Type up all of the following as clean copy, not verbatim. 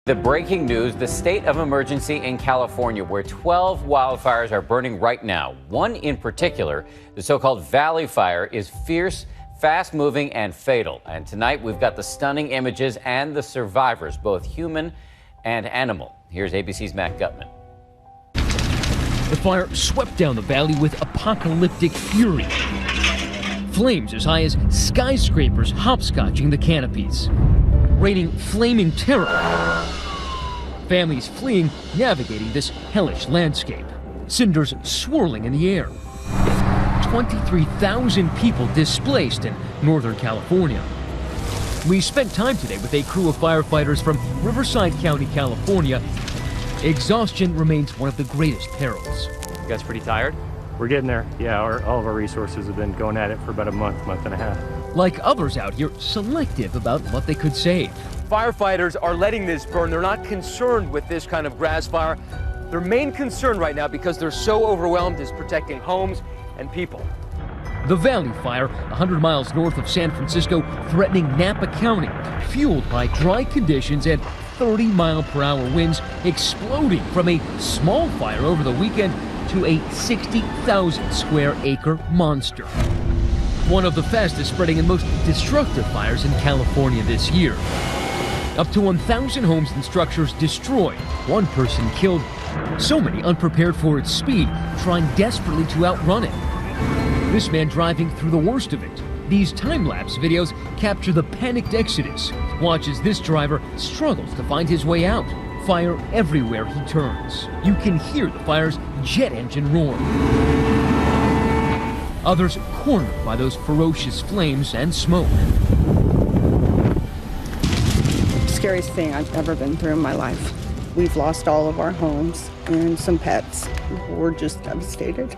The breaking news, the state of emergency in California, where 12 wildfires are burning right now. One in particular, the so-called Valley Fire, is fierce, fast-moving, and fatal. And tonight, we've got the stunning images and the survivors, both human and animal. Here's ABC's Matt Gutman. The fire swept down the valley with apocalyptic fury. Flames as high as skyscrapers hopscotching the canopies, raining flaming terror. Families fleeing, navigating this hellish landscape. Cinders swirling in the air. 23,000 people displaced in Northern California. We spent time today with a crew of firefighters from Riverside County, California. Exhaustion remains one of the greatest perils. You guys pretty tired? We're getting there. Yeah, all of our resources have been going at it for about a month and a half. Like others out here, selective about what they could save. Firefighters are letting this burn. They're not concerned with this kind of grass fire. Their main concern right now, because they're so overwhelmed, is protecting homes and people. The Valley Fire, 100 miles north of San Francisco, threatening Napa County, fueled by dry conditions and 30-mile-per-hour winds, exploding from a small fire over the weekend to a 60,000-square-acre monster. One of the fastest spreading and most destructive fires in California this year. Up to 1,000 homes and structures destroyed, one person killed. So many unprepared for its speed, trying desperately to outrun it. This man driving through the worst of it. These time-lapse videos capture the panicked exodus. Watch as this driver struggles to find his way out. Fire everywhere he turns. You can hear the fire's jet engine roar. Others cornered by those ferocious flames and smoke. Scariest thing I've ever been through in my life. We've lost all of our homes and some pets. We're just devastated.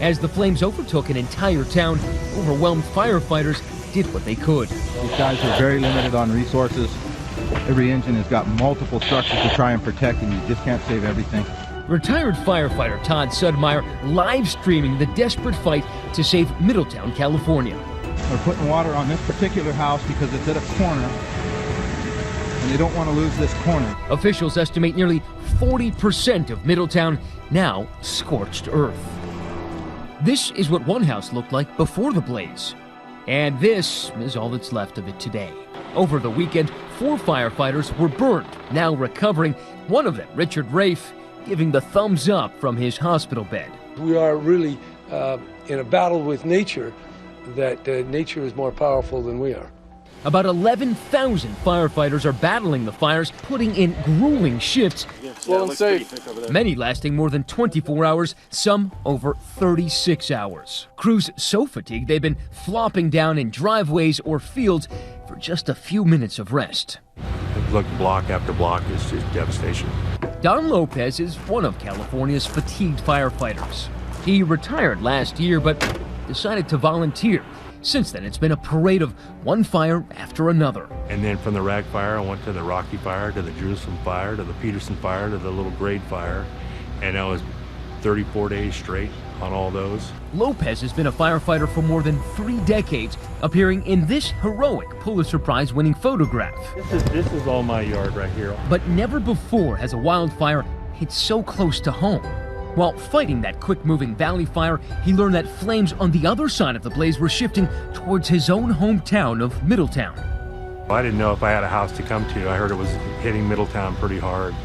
As the flames overtook an entire town, overwhelmed firefighters did what they could. These guys are very limited on resources. Every engine has got multiple structures to try and protect, and you just can't save everything. Retired firefighter Todd Sudmeyer live streaming the desperate fight to save Middletown, California. They're putting water on this particular house because it's at a corner, and they don't want to lose this corner. Officials estimate nearly 40% of Middletown now scorched earth. This is what one house looked like before the blaze. And this is all that's left of it today. Over the weekend, 4 firefighters were burned, now recovering. One of them, Richard Rafe, giving the thumbs up from his hospital bed. We are really in a battle with nature, that nature is more powerful than we are. About 11,000 firefighters are battling the fires, putting in grueling shifts, many lasting more than 24 hours, some over 36 hours. Crews so fatigued they've been flopping down in driveways or fields for just a few minutes of rest. Look, block after block is just devastation. Don Lopez is one of California's fatigued firefighters. He retired last year, but decided to volunteer. Since then, it's been a parade of one fire after another. And then from the Rag Fire, I went to the Rocky Fire, to the Jerusalem Fire, to the Peterson Fire, to the Little Grade Fire. And I was 34 days straight on all those. Lopez has been a firefighter for more than 3 decades, appearing in this heroic Pulitzer Prize-winning photograph. This is all my yard right here. But never before has a wildfire hit so close to home. While fighting that quick-moving Valley Fire, he learned that flames on the other side of the blaze were shifting towards his own hometown of Middletown. I didn't know if I had a house to come to. I heard it was hitting Middletown pretty hard.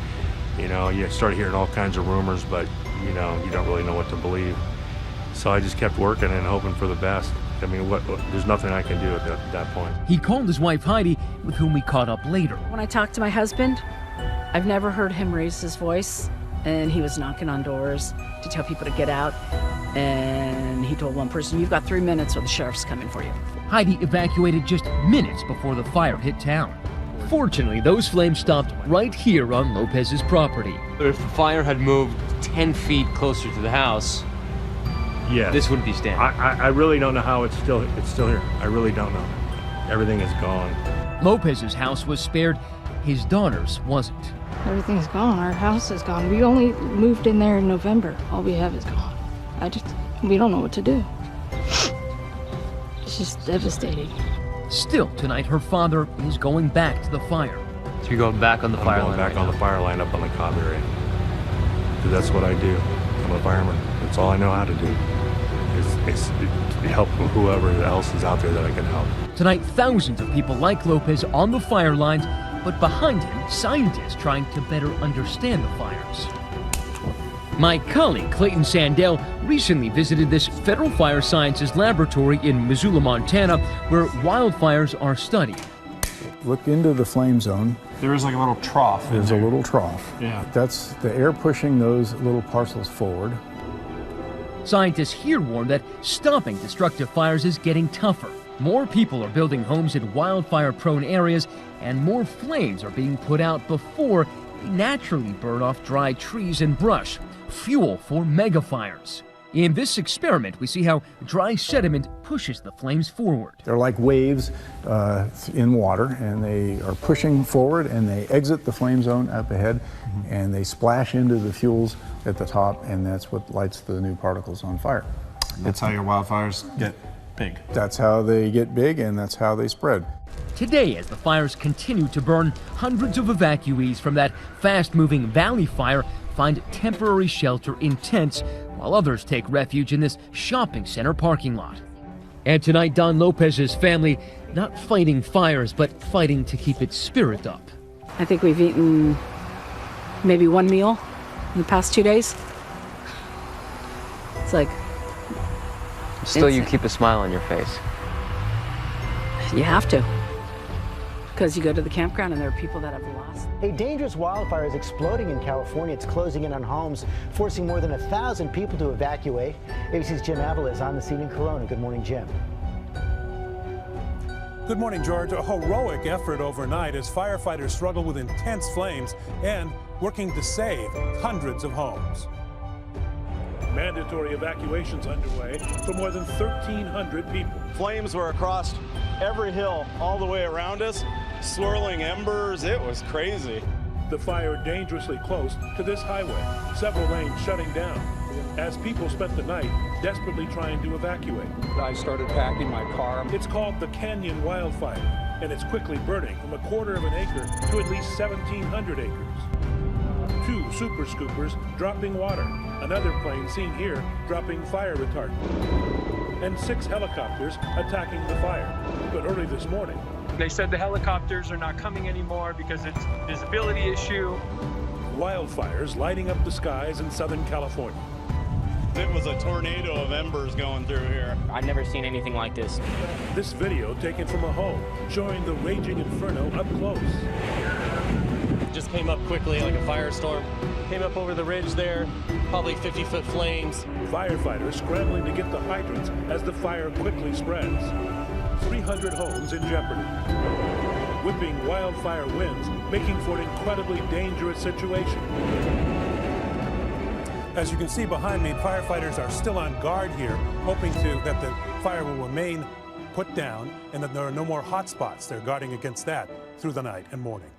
You know, you start hearing all kinds of rumors, but, you know, you don't really know what to believe. So I just kept working and hoping for the best. I mean, there's nothing I can do at that point. He called his wife Heidi, with whom we caught up later. When I talked to my husband, I've never heard him raise his voice. And he was knocking on doors to tell people to get out. And he told one person, "You've got 3 minutes or the sheriff's coming for you." Heidi evacuated just minutes before the fire hit town. Fortunately, those flames stopped right here on Lopez's property. If the fire had moved 10 feet closer to the house, yes, this wouldn't be standing. I really don't know how it's still here. I really don't know. Everything is gone. Lopez's house was spared. His daughter's wasn't. Everything's gone. Our house is gone. We only moved in there in November. All we have is gone. We don't know what to do. It's just devastating. Still, tonight, her father is going back to the fire. So you're going back on the fire line? I'm going back right on now. the fire line up on the Cobb area. Because that's what I do. I'm a fireman. That's all I know how to do. Is help whoever else is out there that I can help. Tonight, thousands of people like Lopez on the fire lines, but behind him, scientists trying to better understand the fires. My colleague Clayton Sandell recently visited this federal fire sciences laboratory in Missoula, Montana, where wildfires are studied. Look into the flame zone. There is like a little trough. There's a little trough. Yeah. That's the air pushing those little parcels forward. Scientists here warn that stopping destructive fires is getting tougher. More people are building homes in wildfire-prone areas, and more flames are being put out before they naturally burn off dry trees and brush, fuel for megafires. In this experiment, we see how dry sediment pushes the flames forward. They're like waves in water, and they are pushing forward, and they exit the flame zone up ahead, and they splash into the fuels at the top, and that's what lights the new particles on fire. That's how your wildfires get big. That's how they get big, and that's how they spread. Today, as the fires continue to burn, hundreds of evacuees from that fast-moving valley fire find temporary shelter in tents, while others take refuge in this shopping center parking lot. And tonight, Don Lopez's family not fighting fires, but fighting to keep its spirit up. I think we've eaten maybe one meal in the past 2 days. It's like... Still, you keep a smile on your face. You have to. Because you go to the campground and there are people that have lost. A dangerous wildfire is exploding in California. It's closing in on homes, forcing more than 1,000 people to evacuate. ABC's Jim Avila is on the scene in Corona. Good morning, Jim. Good morning, George. A heroic effort overnight as firefighters struggle with intense flames and working to save hundreds of homes. Mandatory evacuations underway for more than 1,300 people. Flames were across every hill all the way around us, swirling embers. It was crazy. The fire dangerously close to this highway, several lanes shutting down as people spent the night desperately trying to evacuate. I started packing my car. It's called the Canyon Wildfire, and it's quickly burning from 1/4 of an acre to at least 1,700 acres. 2 super scoopers dropping water, another plane seen here dropping fire retardant, and 6 helicopters attacking the fire. But early this morning, they said the helicopters are not coming anymore because it's a visibility issue. Wildfires lighting up the skies in Southern California. It was a tornado of embers going through here. I've never seen anything like this. This video taken from a home showing the raging inferno up close. Just came up quickly like a firestorm. Came up over the ridge there, probably 50-foot flames. Firefighters scrambling to get the hydrants as the fire quickly spreads. 300 homes in jeopardy. Whipping wildfire winds, making for an incredibly dangerous situation. As you can see behind me, firefighters are still on guard here, hoping that the fire will remain put down and that there are no more hot spots. They're guarding against that through the night and morning.